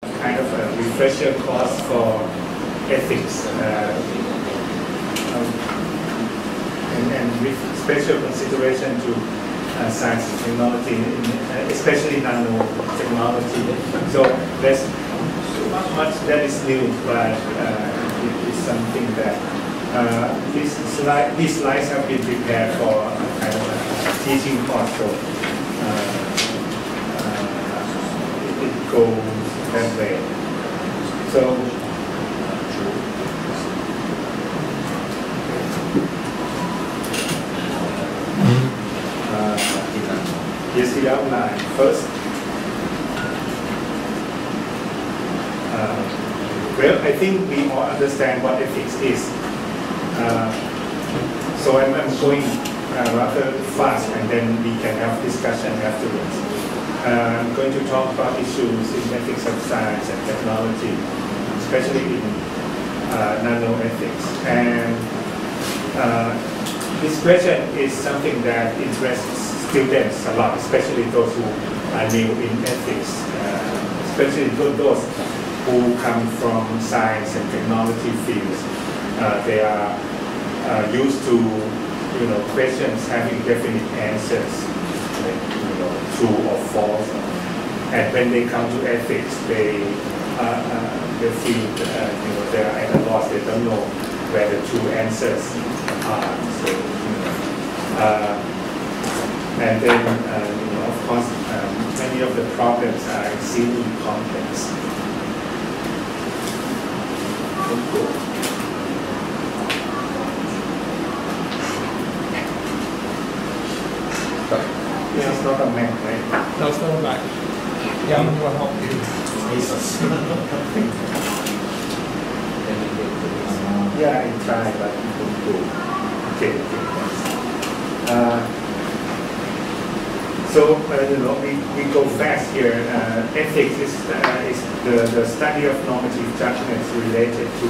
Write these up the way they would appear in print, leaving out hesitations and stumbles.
kind of a refresher course for ethics, and with special consideration to science and technology, especially nanotechnology. So there's not much that is new, but it is something that these slides have been prepared for kind of a teaching course. So it goes that way. So here's the outline. First, well, I think we all understand what ethics is. So I'm going rather fast, and then we can have discussion afterwards. I'm going to talk about issues in ethics of science and technology, especially in nanoethics. And this question is something that interests students a lot, especially those who are new in ethics, especially those who come from science and technology fields. They are used to, questions having definite answers, like, true or false. And when they come to ethics, they feel they are at a loss. They don't know where the true answers are. So, and then, of course, many of the problems are extremely complex. Yeah, it's not a Mac, right? No, it's not a Mac. Yeah, I'm going to help you. Jesus. Yeah, I tried, but it won't go. Okay. So, we go fast here. Ethics is the study of normative judgments related to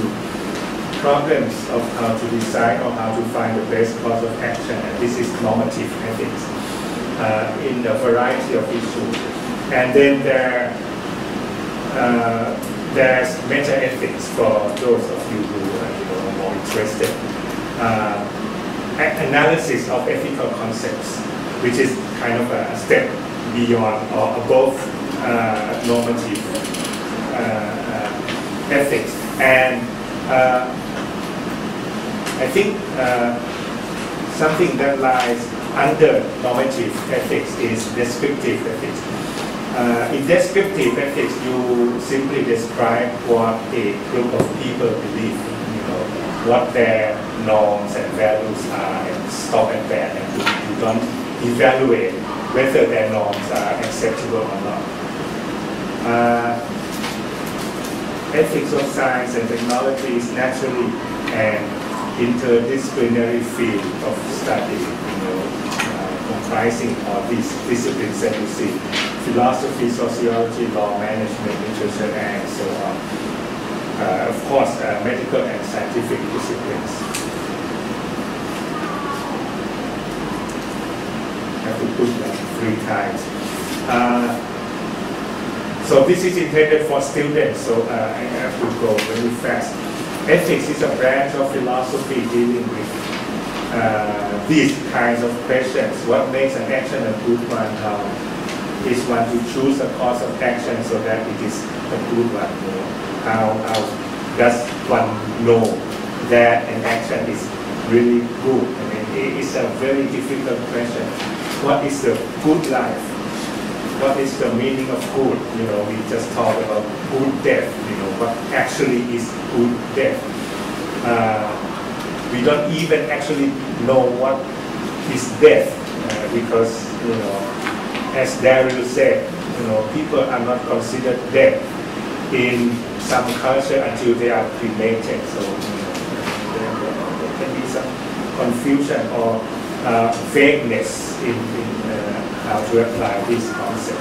problems of how to decide or how to find the best course of action. And this is normative ethics in a variety of issues. And then there's meta-ethics for those of you who are more interested. Analysis of ethical concepts, which is kind of a step beyond or above normative ethics. And I think something that lies under normative ethics is descriptive ethics. In descriptive ethics, you simply describe what a group of people believe, what their norms and values are, and stop at that, and you don't evaluate whether their norms are acceptable or not. Ethics of science and technology is naturally an interdisciplinary field of study, comprising all these disciplines that you see: philosophy, sociology, law, management, literature, and so on. Of course, medical and scientific disciplines. I have to put that 3 times. So this is intended for students, so I have to go very fast. Ethics is a branch of philosophy dealing with these kinds of questions. What makes an action a good one? How is one to choose a course of action so that it is a good one? How does one know that an action is really good? I mean, it's a very difficult question. What is the good life? What is the meaning of good? We just talked about good death. What actually is good death? We don't even actually know what is death because, as Daryl said, people are not considered dead in some culture until they are cremated. So there can be some confusion or vagueness in how to apply this concept.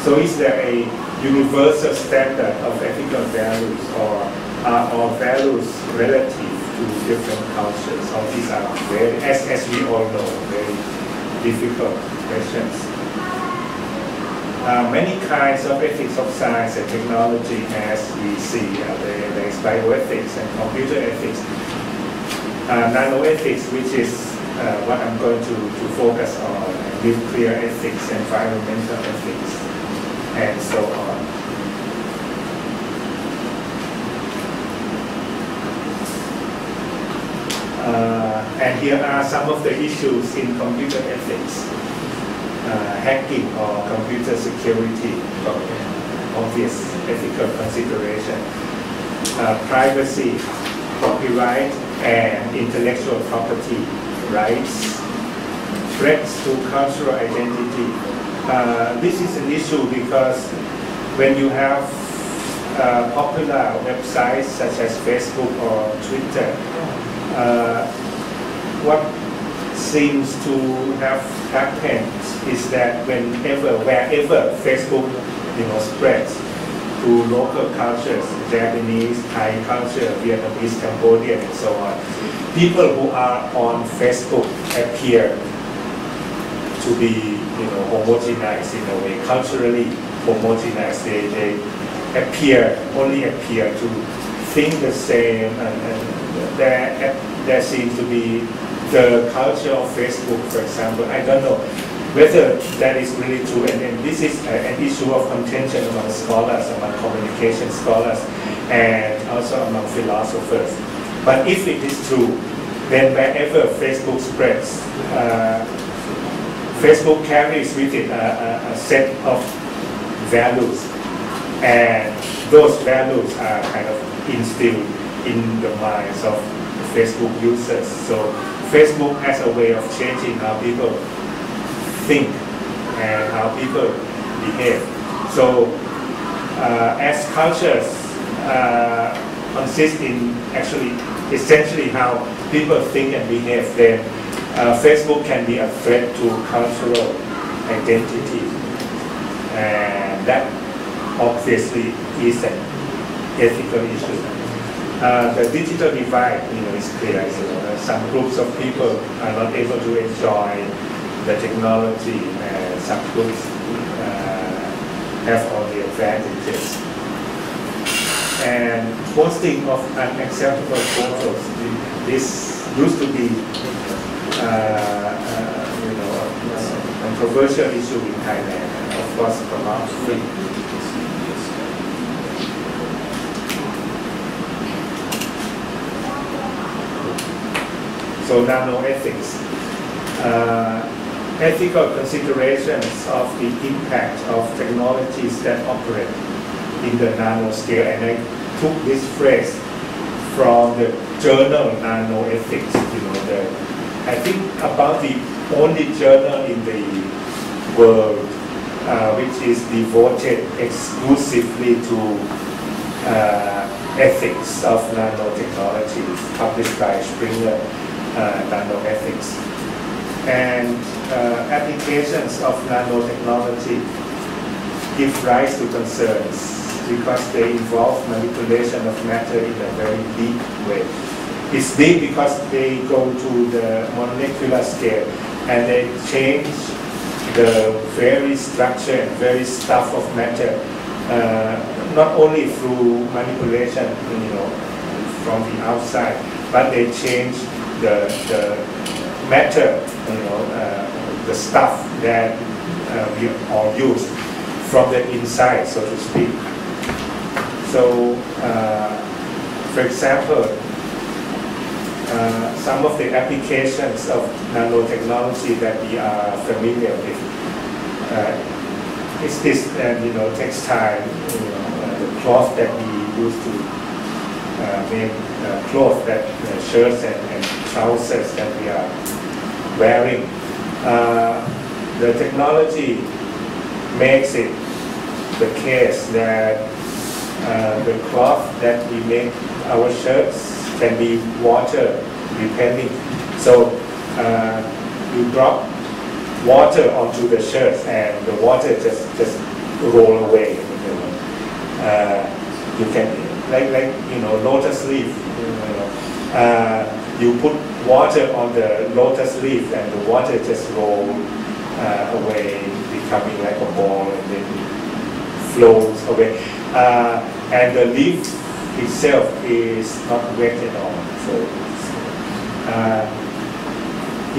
So is there a universal standard of ethical values, or are all values relative to different cultures? All these are very, as we all know, very difficult questions. many kinds of ethics of science and technology, as we see. There is bioethics and computer ethics, nanoethics, which is what I'm going to focus on, nuclear ethics, environmental ethics, and so on. And here are some of the issues in computer ethics. Hacking or computer security, obvious ethical consideration, privacy, copyright, and intellectual property rights, threats to cultural identity. This is an issue because when you have popular websites such as Facebook or Twitter, what seems to have happened is that wherever Facebook, spreads to local cultures, Japanese, Thai culture, Vietnamese, Cambodian, and so on, people who are on Facebook appear to be, homogenized in a way, culturally homogenized. They only appear to think the same, and there seems to be the culture of Facebook, for example. I don't know whether that is really true, and this is an issue of contention among scholars, among communication scholars, and also among philosophers. But if it is true, then wherever Facebook spreads, Facebook carries with it a set of values, and those values are kind of instilled in the minds of Facebook users. So Facebook has a way of changing how people think and how people behave. So as cultures consist in essentially how people think and behave, then Facebook can be a threat to cultural identity, and that obviously is an ethical issue. The digital divide, is clear. Some groups of people are not able to enjoy the technology, and some groups have all the advantages. And posting of unacceptable photos, this used to be, a controversial issue in Thailand, and of course, pornography. So nanoethics, ethical considerations of the impact of technologies that operate in the nanoscale. And I took this phrase from the journal Nanoethics. I think about the only journal in the world which is devoted exclusively to ethics of nanotechnologies, published by Springer. Nanoethics, and applications of nanotechnology give rise to concerns because they involve manipulation of matter in a very deep way. It's deep because they go to the molecular scale and they change the very structure and very stuff of matter, not only through manipulation, from the outside, but they change the matter, the stuff that we all use from the inside, so to speak. So, for example, some of the applications of nanotechnology that we are familiar with is this, textile, the cloth that we use to make clothes, that shirts and trousers that we are wearing. The technology makes it the case that the cloth that we make our shirts can be water repelling. So you drop water onto the shirts and the water just roll away. You can lotus leaf. You put water on the lotus leaf and the water just roll away becoming like a ball and then it flows away. And the leaf itself is not wet at all. So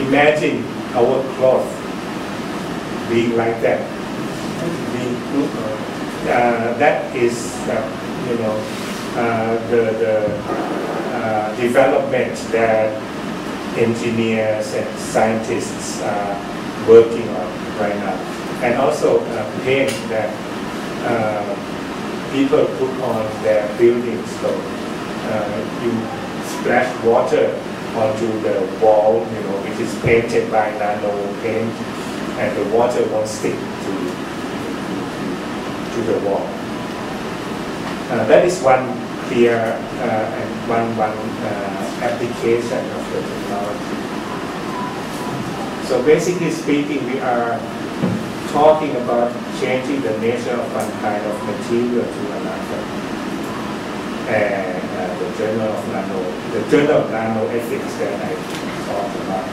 imagine our cloth being like that. That is, the development that engineers and scientists are working on right now. And also paint that people put on their buildings. So you splash water onto the wall, which is painted by nano paint, and the water won't stick to the wall. That is one clear and one application of the technology. So basically speaking, we are talking about changing the nature of one kind of material to another. And the Journal of Nanoethics that I talked about.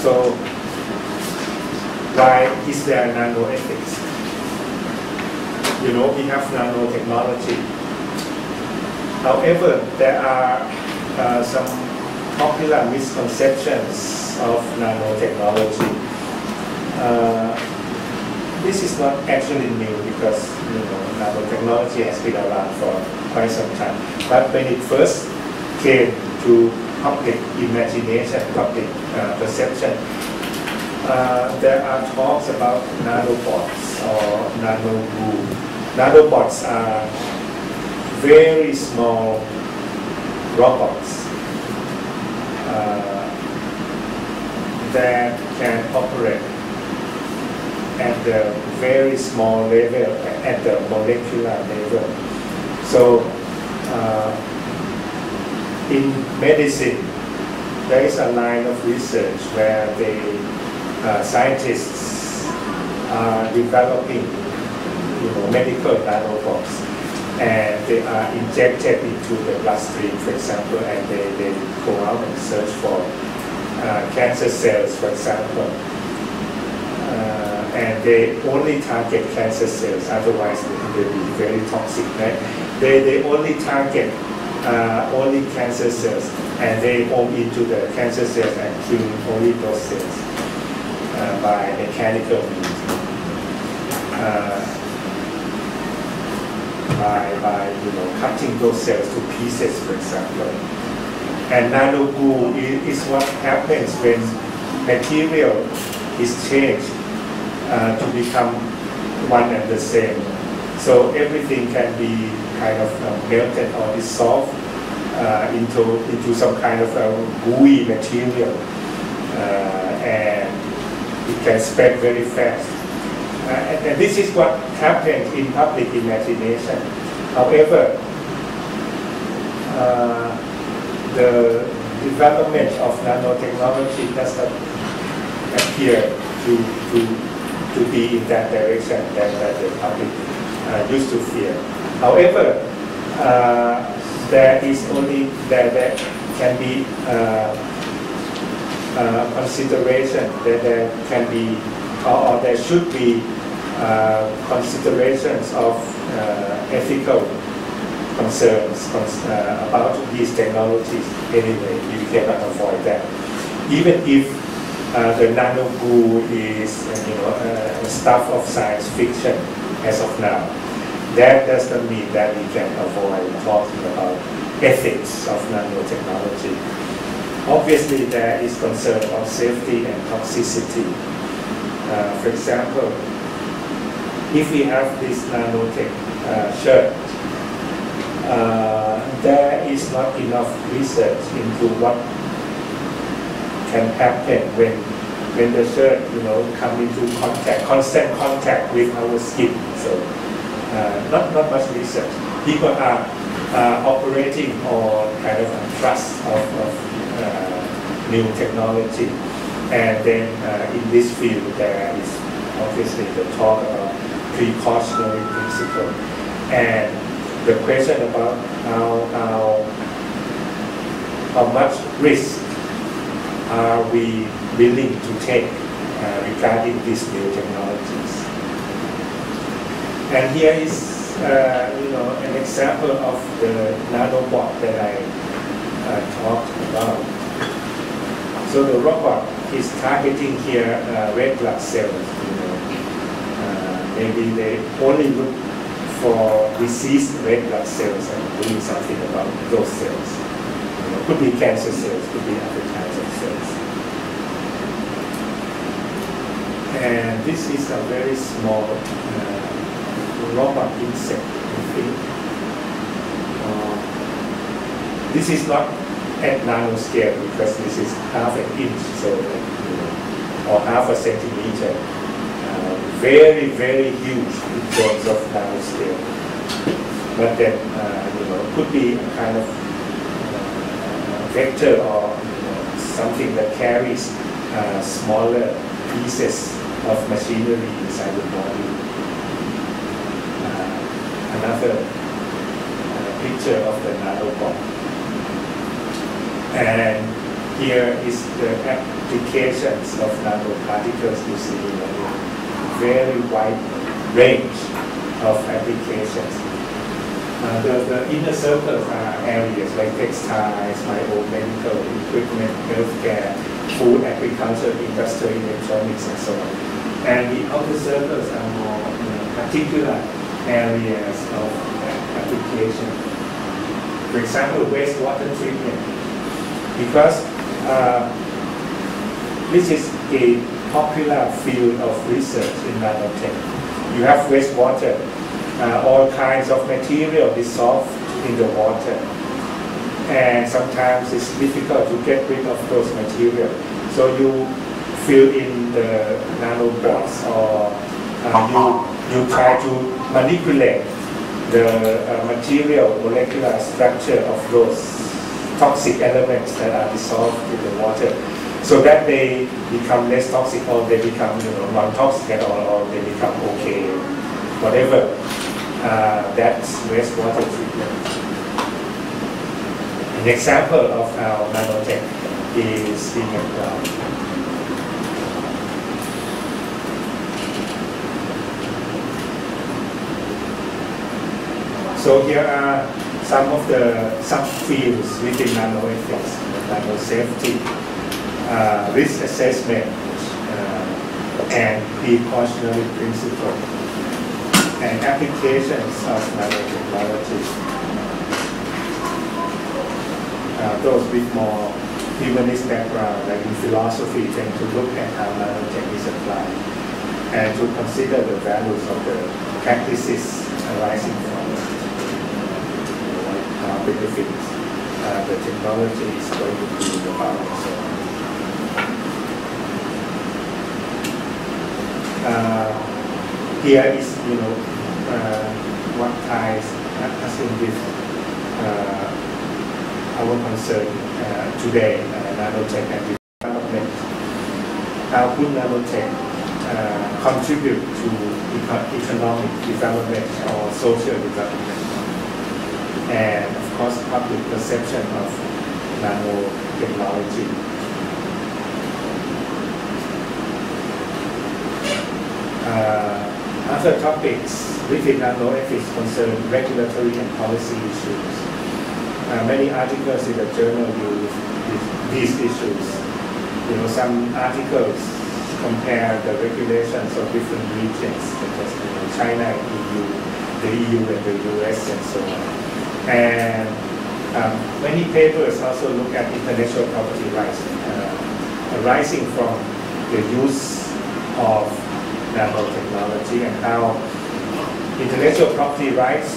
So why is there nanoethics? We have nanotechnology. However, there are some popular misconceptions of nanotechnology. This is not actually new because nanotechnology has been around for quite some time. But when it first came to public imagination, public perception, there are talks about nanobots or nanogoo. Nanobots are very small robots that can operate at the very small level, at the molecular level. So in medicine, there is a line of research where scientists are developing medical nanobots, and they are injected into the bloodstream, for example, and they go out and search for cancer cells, for example. And they only target cancer cells, otherwise they will be very toxic. Right? They only target only cancer cells, and they home into the cancer cells and kill only those cells by mechanical means. By cutting those cells to pieces, for example. And nanogoo is what happens when material is changed to become one and the same. So everything can be kind of melted or dissolved into some kind of gooey material, and it can spread very fast. And this is what happened in public imagination. However, the development of nanotechnology does not appear to be in that direction that the public used to fear. However, there can be consideration that there can be or there should be considerations of ethical concerns about these technologies. Anyway, you cannot avoid that. Even if the nanogoo is stuff of science fiction as of now, that does not mean that we can avoid talking about ethics of nanotechnology. Obviously, there is concern about safety and toxicity. For example, if we have this nanotech shirt, there is not enough research into what can happen when the shirt, come into constant contact with our skin. So, not much research. People are operating on kind of a trust of new technology. And then in this field, there is obviously the talk about precautionary principle, and the question about how much risk are we willing to take regarding these new technologies? And here is an example of the nanobot that I talked about. So the robot is targeting here red blood cells. Maybe they only look for diseased red blood cells and doing something about those cells. Could be cancer cells, could be other types of cells. And this is a very small robot insect, I think. This is not at nanoscale because this is half an inch, so or half a centimeter. Very, very huge in terms of nanoscale. But then, could be a kind of vector or something that carries smaller pieces of machinery inside the body. Another picture of the nanobot. And here is the applications of nanoparticles. You see very wide range of applications. The inner circles are areas like textiles, biomedical equipment, healthcare, food, agriculture, industrial electronics, and so on. And the outer circles are more particular areas of application. For example, wastewater treatment. Because this is a popular field of research in nanotech. You have wastewater, all kinds of material dissolved in the water. And sometimes it's difficult to get rid of those materials. So you fill in the nanobots, or you try to manipulate the material molecular structure of those toxic elements that are dissolved in the water, so that they become less toxic, or they become non-toxic at all, or they become okay, whatever. That's wastewater treatment. An example of how nanotech is being applied. So here are some of the subfields within nanoethics: nano safety, risk assessment, and precautionary principle, and applications of nanotechnology. Those with more humanist background, like in philosophy, tend to look at how nanotech is applied and to consider the values of the practices arising from it, how benefits the technology is going to be about, and so on. Here is, what ties us in with our concern today, nanotech and development. How could nanotech contribute to economic development or social development? And of course, public perception of nanotechnology. Other topics within nanoethics concern regulatory and policy issues. Many articles in the journal deal with these issues. Some articles compare the regulations of different regions, such as China and EU, the EU and the US, and so on. And many papers also look at intellectual property rights arising from the use of nanotechnology, and how intellectual property rights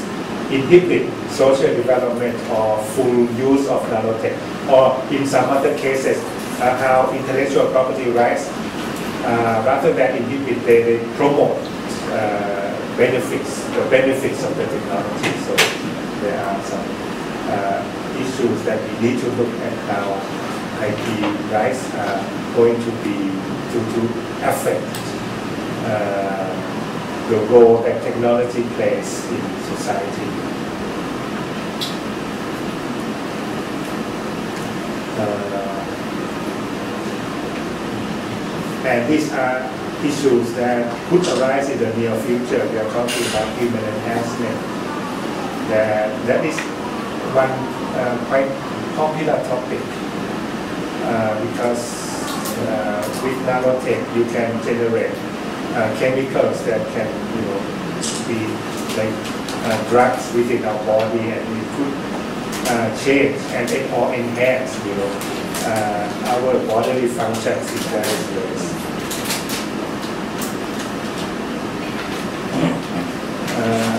inhibit social development or full use of nanotech, or in some other cases, how intellectual property rights, rather than inhibit, they promote the benefits of the technology. So there are some issues that we need to look at how IP rights are going to be to affect the role that technology plays in society. And these are issues that could arise in the near future. We are talking about human enhancement. That is one quite popular topic because with nanotech you can generate chemicals that can be like drugs within our body, and it could change and or enhance our bodily functions in various ways.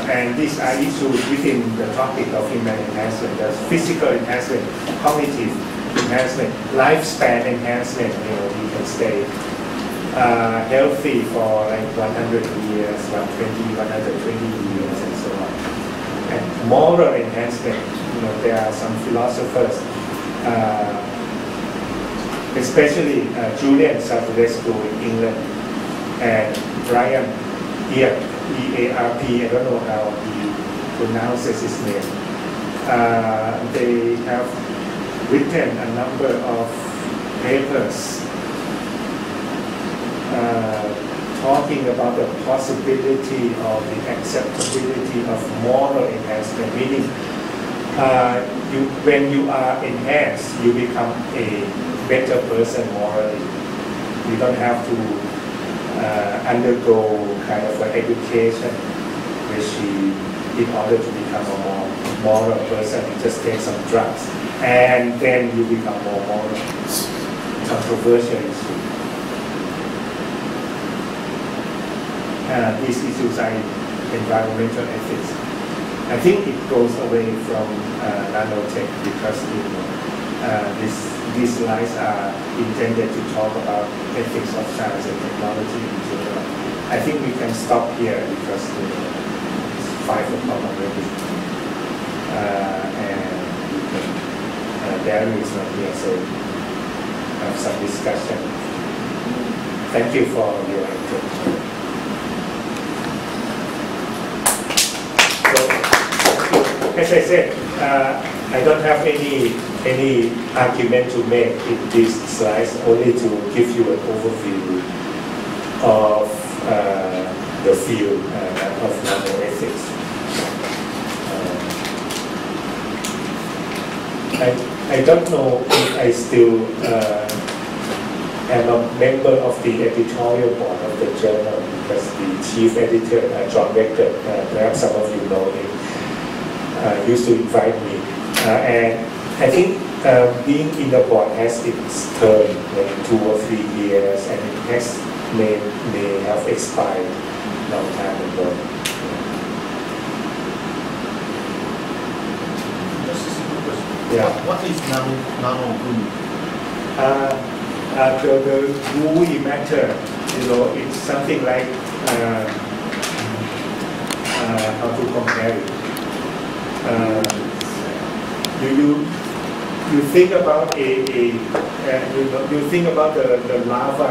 And these are issues within the topic of human enhancement. There's physical enhancement, cognitive enhancement, lifespan enhancement. You can stay healthy for like 100 years, 120 years, and so on. And moral enhancement. There are some philosophers, especially Julian Sartorescu in England and Brian Earp, E-A-R-P, I don't know how he pronounces his name. They have written a number of papers talking about the possibility or the acceptability of moral enhancement, meaning when you are enhanced, you become a better person morally. You don't have to undergo kind of an education regime in order to become a more moral person. You just take some drugs and then you become more moral. Controversial issue. These issues are environmental ethics. I think it goes away from nanotech because these slides are intended to talk about ethics of science and technology in general. I think we can stop here because it's 5 o'clock already. And Darren is not here, so have some discussion. Thank you for your attention. As I said, I don't have any argument to make in these slides, only to give you an overview of the field of nanoethics. I don't know if I still am a member of the editorial board of the journal, because the chief editor, John Becker, perhaps some of you know him, used to invite me, and I think being in the board has its term, like 2 or 3 years, and it may have expired a long time ago. Just a simple question. Yeah. What is nano goo? The gooey matter, it's something like how to compare it. You think about you think about the lava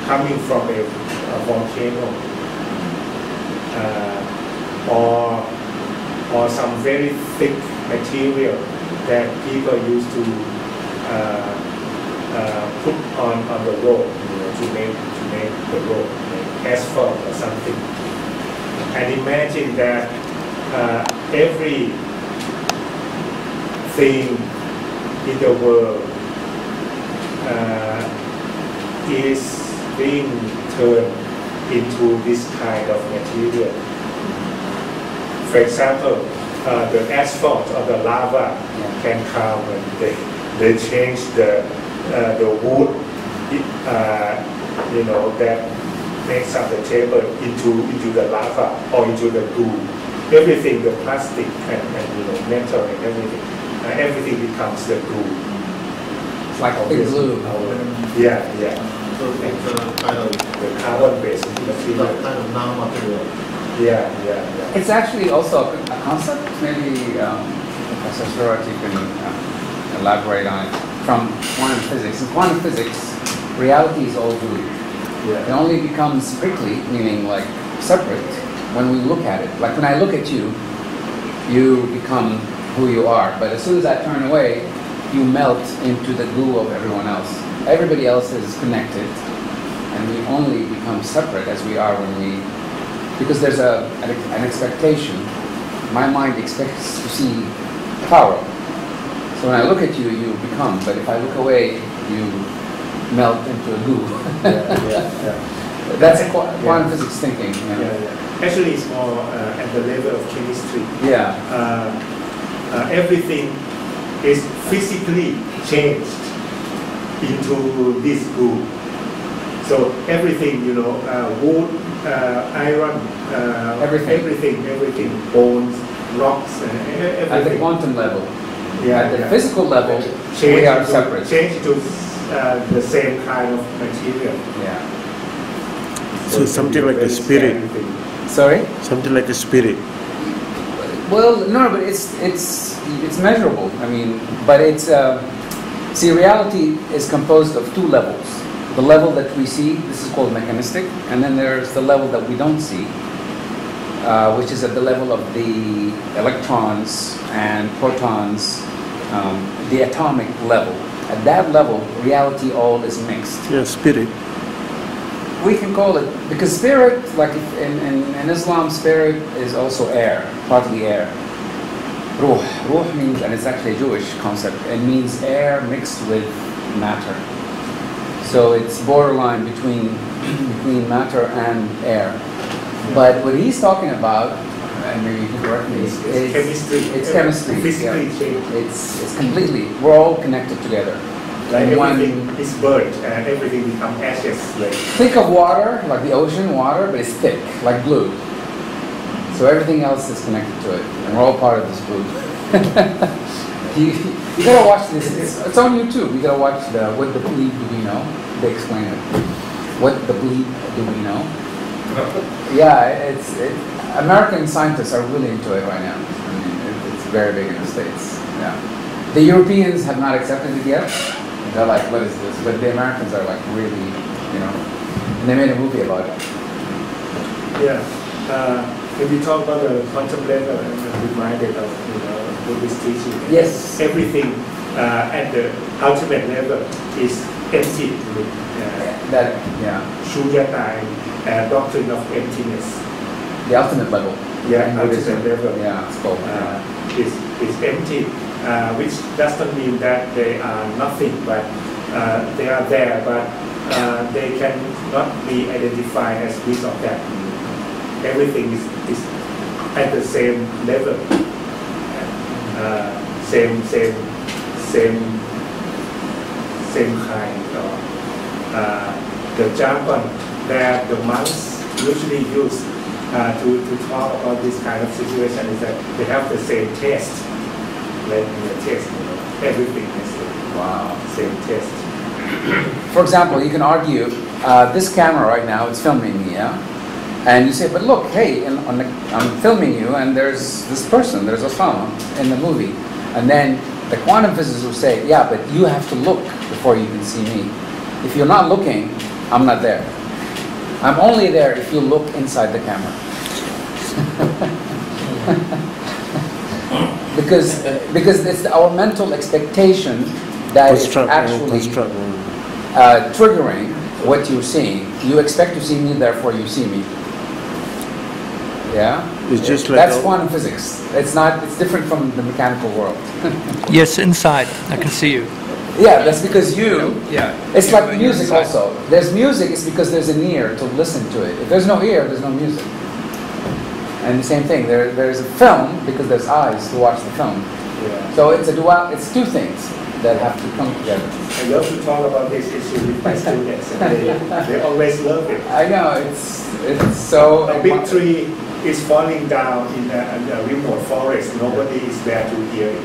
coming from a volcano, or some very thick material that people used to put on the road, to make the road, like asphalt or something. And imagine that every thing in the world is being turned into this kind of material. For example, the asphalt or the lava can come and they change the wood, that makes up the table into the lava or into the goo. Everything, the plastic and metal and everything becomes the glue. It's like a big glue. Yeah. So it's kind of The carbon-based material. kind of nanomaterial. Yeah. It's actually also a concept. Maybe Professor Soraj, you can elaborate on it. From quantum physics. In quantum physics, reality is all glue. Yeah. It only becomes prickly, meaning like separate, when we look at it. Like when I look at you, you become who you are. But as soon as I turn away, you melt into the glue of everyone else. Everybody else is connected, and and we only become separate as we are when we, because there's an expectation. My mind expects to see power. So when I look at you, you become, but if I look away, you melt into a goo. That's quantum physics thinking. You know? Actually, it's more at the level of chemistry. Everything is physically changed into this goo. So everything, you know, wood, iron, everything, bones, rocks, everything. At the quantum level. At the physical level, we are separate. Change to the same kind of material. So something like a spirit. Sorry? Something like a spirit. Well, no, but it's measurable. I mean, but it's see, reality is composed of two levels. The level that we see, this is called mechanistic, and then there's the level that we don't see, which is at the level of the electrons and protons, the atomic level. At that level, reality all is mixed. Yeah, spirit. We can call it, because spirit, like in Islam, spirit is also air, partly air. Ruh. Ruh means, and it's actually a Jewish concept, it means air mixed with matter. So it's borderline between matter and air. But what he's talking about, and maybe you can correct me, is chemistry. It's chemistry. Physically changed. It's completely, we're all connected together. Like everything is burnt and everything becomes ashes. Like. Think of water, like the ocean water, but it's thick, like glue. So everything else is connected to it, and we're all part of this glue. You gotta watch this. It's on YouTube. You gotta watch the "What the Bleed Do We Know?" They explain it. What the bleed do we know? Yeah, American scientists are really into it right now. I mean, it's very big in the States. Yeah, the Europeans have not accepted it yet. They're like, what is this? But the Americans are like really, you know, and they made a movie about it. If we talk about the quantum level, I'm reminded of Buddhist teaching. Yes. Everything at the ultimate level is empty. Shunyata, doctrine of emptiness. The ultimate level. Ultimate level. Yeah, it's called. Is empty, which doesn't mean that they are nothing, but they are there, but they cannot be identified as this or that. Everything is at the same level, same kind. The jargon that the monks usually use to talk about this kind of situation is that they have the same taste, like in the taste, everything is the same taste. For example, you can argue this camera right now, it's filming me, yeah? And you say, but look, hey, I'm filming you, and there's this person, there's Osama in the movie. And then the quantum physicists will say, yeah, but you have to look before you can see me. If you're not looking, I'm not there. I'm only there if you look inside the camera. because it's our mental expectation that is actually triggering what you're seeing. You expect to see me, therefore you see me. Yeah? It's just like that's quantum physics. It's different from the mechanical world. Yes, inside. I can see you. Yeah, that's because you. Yeah. It's like music also. There's music, it's because there's an ear to listen to it. If there's no ear, there's no music. And the same thing, there's a film because there's eyes to watch the film. Yeah. So it's two things that have to come together. I love to talk about this issue with my students, and they always love it. I know, it's so... A big tree is falling down in a remote forest. Nobody is there to hear it.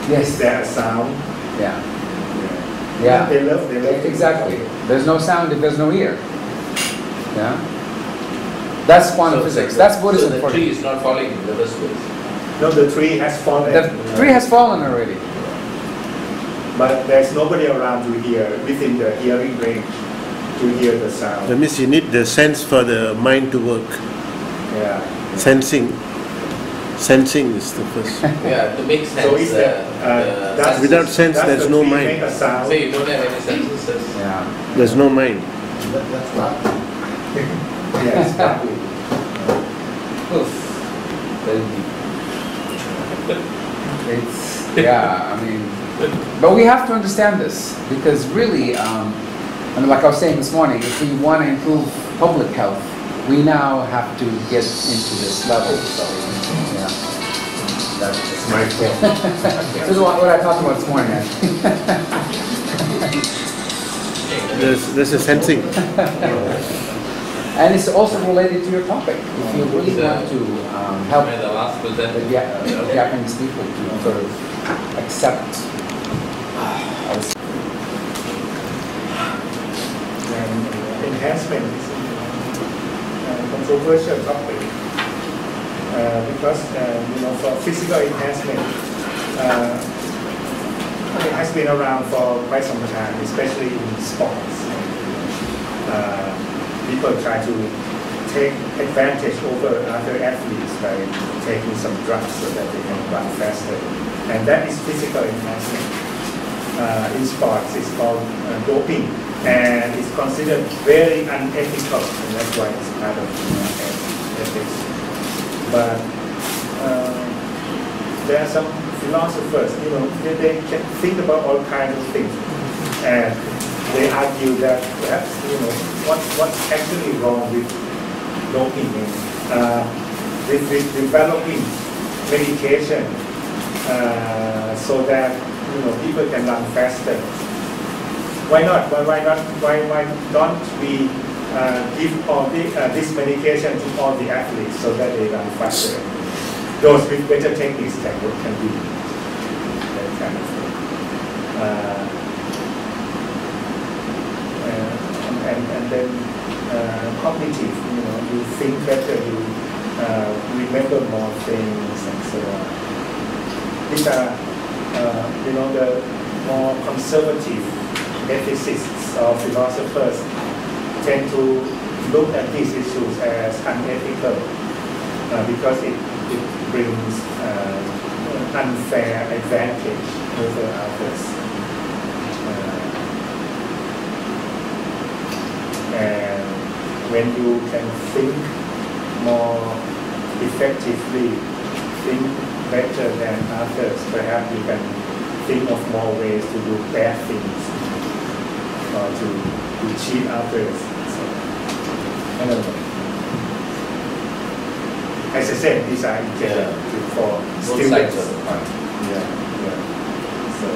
Yes. Is there a sound? Yeah. They love exactly. There's no sound if there's no ear. Yeah. That's quantum physics. That's Buddhism. So the tree is not falling in the first place. No, the tree has fallen. The tree has fallen already. But there's nobody around to hear, within the hearing range, to hear the sound. That means you need the sense for the mind to work. Yeah. Sensing is the first. Yeah, to make sense. So is that without sense, there's no mind. Make a sound? So you don't have any senses. Yeah. There's no mind. That's right. Yes, exactly. Oof. Very deep. It's, yeah, I mean, but we have to understand this because really, I mean, like I was saying this morning, if we want to improve public health, we now have to get into this level. So, yeah. That's My fault. this is what I talked about this morning, actually. There's a sensing. And it's also related to your topic. If you really want to help Am I the last presenter? the Japanese people to sort of accept Enhancement is a controversial topic because for physical enhancement it has been around for quite some time, especially in sports. People try to take advantage over other athletes by taking some drugs so that they can run faster, and that is physical enhancement. In sports, it's called doping, and it's considered very unethical, and that's why it's part of ethics. But there are some philosophers, they can think about all kinds of things, and they argue that perhaps, what's actually wrong with doping, with developing medication so that people can run faster. Why not? Why don't we give all this medication to all the athletes so that they run faster? Those with better techniques can do that kind of thing. And then cognitive, you think better, you remember more things, and so on. These are, the more conservative ethicists or philosophers tend to look at these issues as unethical because it brings unfair advantage over others. And when you can think more effectively, think better than others, perhaps you can think of more ways to do bad things or to cheat others. So, I don't know. As I said, these are intended for Both sides students. of the coin. Yeah. So,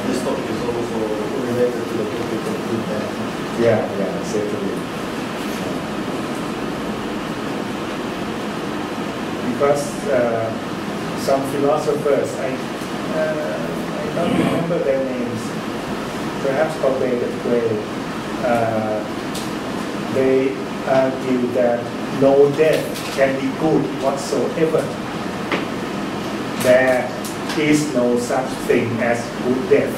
This topic is also related to the topic of good bad. yeah, certainly. Because some philosophers, I don't remember their names, perhaps Gray, they argue that no death can be good whatsoever. There is no such thing as good death.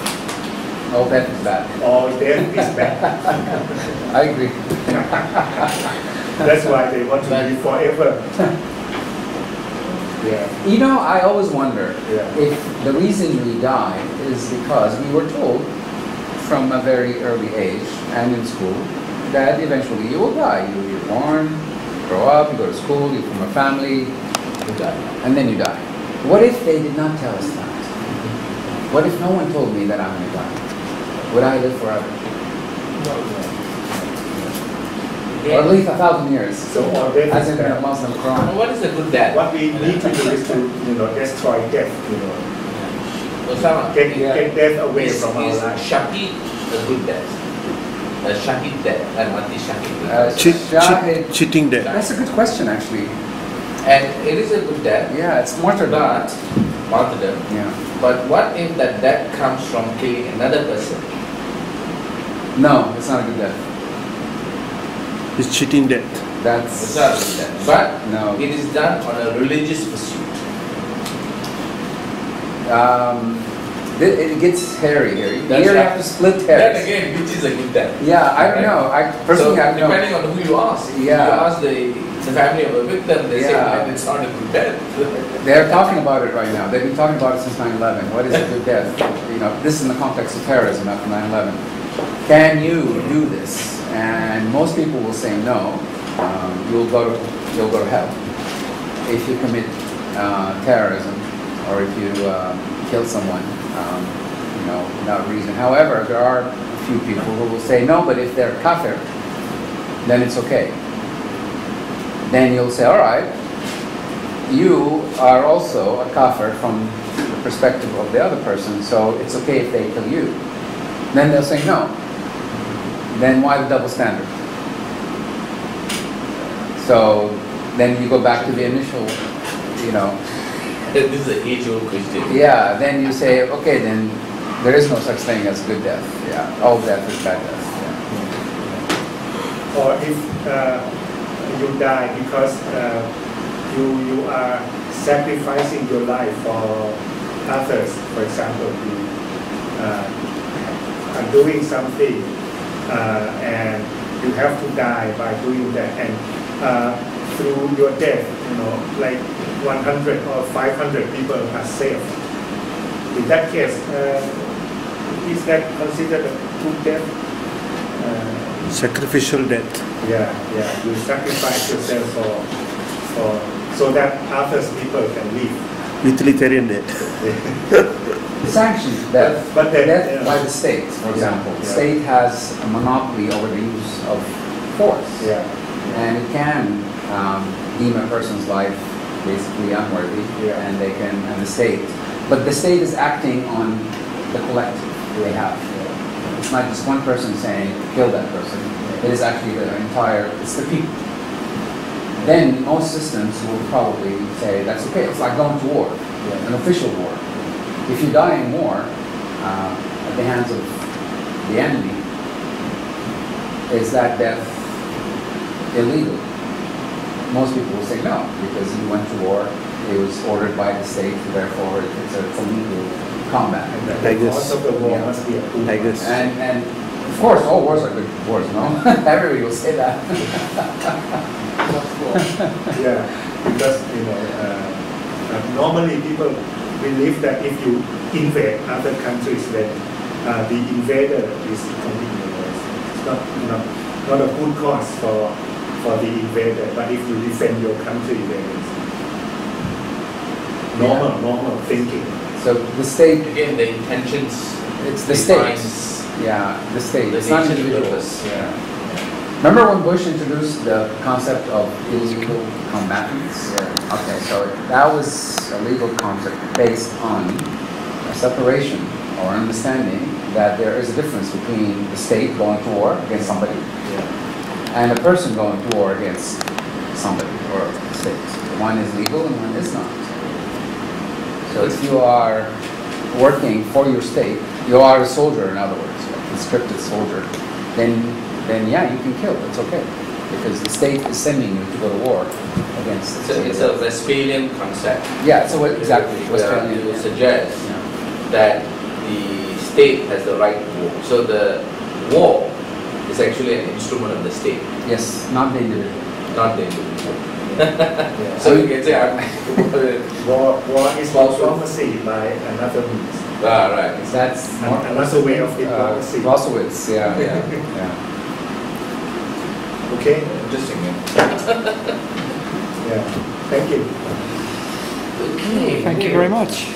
all death is bad. All death is bad. I agree. That's why they want to live forever. Yeah. I always wonder Yeah. if the reason we die is because we were told from a very early age and in school that eventually you will die. You're born, you grow up, you go to school, you form a family, you die, and then you die. What if they did not tell us that? What if no one told me that I'm going to die? Would I live forever? Or at least 1,000 years, So all death as is in the bad. Muslim Quran. What is a good dad? What we need to do is to, destroy death, Osama, get death away is from our life. Shahid a good dad? A Shahid dad and anti-Shahid Uh, dad? Cheating that. That's a good question, actually. And it is a good dad, Yeah, it's martyrdom. but martyrdom. Yeah. But what if that death comes from killing another person? No, it's not a good death. It's cheating that. It's That's not a good death. But no. it is done on a religious pursuit. it gets hairy here. That's Here you right. have to split Then hairs. again, which is a good death? Yeah, I don't Right. know. I personally, so I don't know. depending on who you ask, if Yeah. you ask the family of a victim, they say Yeah. "Man, it's not a good death. They're talking about it right now. They've been talking about it since 9/11. What is a good death? You know, this is in the context of terrorism after 9/11. Can you do this? And most people will say no. You'll go to hell if you commit terrorism or if you kill someone, you know, without reason. However, there are a few people who will say no, but if they're kafir, then it's okay. Then you'll say, all right, you are also a kafir from the perspective of the other person, so it's okay if they kill you. Then they'll say no. Then why the double standard? So then you go back to the initial, you know, This is an age-old question. yeah, then you say, okay, then there is no such thing as good death. Yeah, all death is bad death. Yeah. Or if you die because you are sacrificing your life for others, for example, you are doing something and you have to die by doing that, and through your death, you know, like 100 or 500 people are saved. In that case, is that considered a good death? Sacrificial death. Yeah. You sacrifice yourself for so that others people can live. Utilitarian death. Sanctioned death, But then, death yeah. by the state, for example. The Yeah. state has a monopoly over the use of force. Yeah. And it can deem a person's life basically unworthy, Yeah. and the state. But the state is acting on the collective they have. It's not just one person saying, kill that person. It is actually the entire, it's the people. Then most systems will probably say, that's okay, it's like going to war, an official war. If you die in war at the hands of the enemy, is that death illegal? Most people will say no, because you went to war, it was ordered by the state, therefore it's a legal combat. I guess. Most of the war Yeah. must be a good I guess. And of course, all wars are good wars, no? Everybody will say that. Yeah, because you know normally people believe that if you invade other countries, then the invader is committing wars. It's not a good cause for the invader, but if you defend your country, then it's normal thinking. So the state, Again, the intentions. it's the state. defines Yeah, the state. the It's not nature of individuals. purpose. Yeah. Remember when Bush introduced the concept of illegal combatants? Yeah. Okay, so that was a legal concept based on a separation or understanding that there is a difference between the state going to war against somebody and a person going to war against somebody or a state. One is legal and one is not. So if you are working for your state, you are a soldier, in other words, a conscripted soldier, then yeah, you can kill. It's okay. Because the state is sending you to go to war against It's a Westphalian concept. Yeah, so exactly. Where Westphalian, you yeah. suggest Yeah. that the state has the right to war. So the war is actually an instrument of the state, Yes, not the individual. not the individual. Yeah. So you can say, War is diplomacy by another means. right. That's Another way of diplomacy. Clausewitz, yeah. Yeah. Yeah. Okay. Interesting. Yeah. Thank you. Okay. Thank you very much.